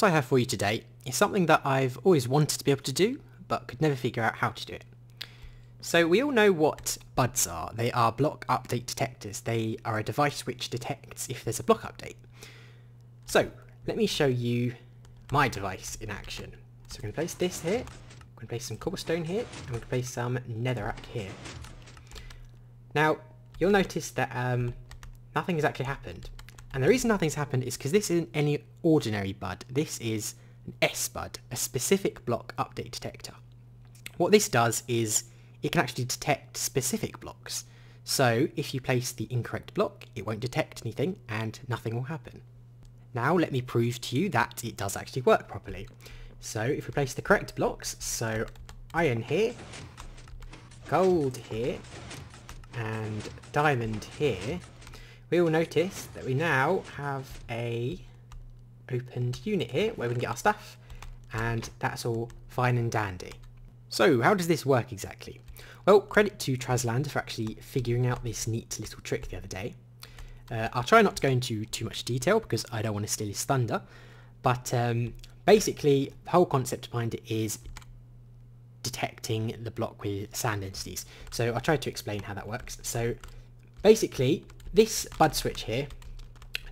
what I have for you today is something that I've always wanted to be able to do, but could never figure out how to do it. So we all know what buds are. They are block update detectors. They are a device which detects if there's a block update. So let me show you my device in action. So we're going to place this here, we're going to place some cobblestone here, and we're going to place some netherrack here. Now you'll notice that nothing has actually happened. And the reason nothing's happened is because this isn't any ordinary bud. This is an SBud, a specific block update detector. What this does is it can actually detect specific blocks. So if you place the incorrect block, it won't detect anything and nothing will happen. Now let me prove to you that it does actually work properly. So if we place the correct blocks, so iron here, gold here, and diamond here, we will notice that we now have a opened unit here where we can get our stuff, and that's all fine and dandy. So how does this work exactly? Well, credit to Traslander for actually figuring out this neat little trick the other day. I'll try not to go into too much detail because I don't want to steal his thunder, but basically the whole concept behind it is detecting the block with sand entities. So I'll try to explain how that works. So basically this bud switch here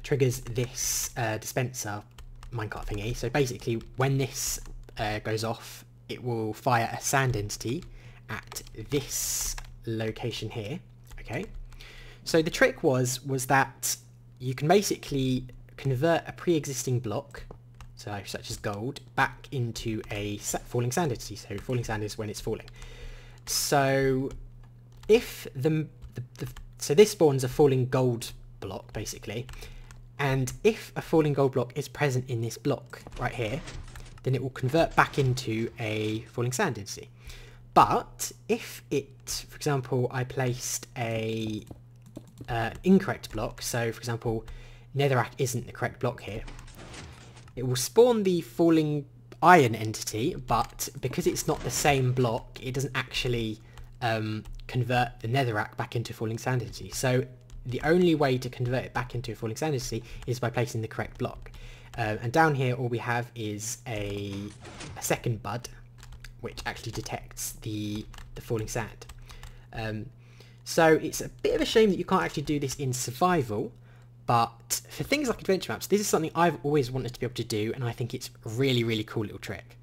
triggers this dispenser minecart thingy. So basically when this goes off, it will fire a sand entity at this location here. Okay. So the trick was that you can basically convert a pre-existing block, so such as gold, back into a falling sand entity. So falling sand is when it's falling. So if so this spawns a falling gold block basically, and if a falling gold block is present in this block right here, then it will convert back into a falling sand entity. But if it, for example, I placed a incorrect block, so for example netherrack isn't the correct block here, it will spawn the falling iron entity, but because it's not the same block, it doesn't actually convert the netherrack back into falling sand entity. So the only way to convert it back into a falling sand entity is by placing the correct block. And down here all we have is a second bud which actually detects the falling sand. So it's a bit of a shame that you can't actually do this in survival, but for things like adventure maps, this is something I've always wanted to be able to do, and I think it's a really, really cool little trick.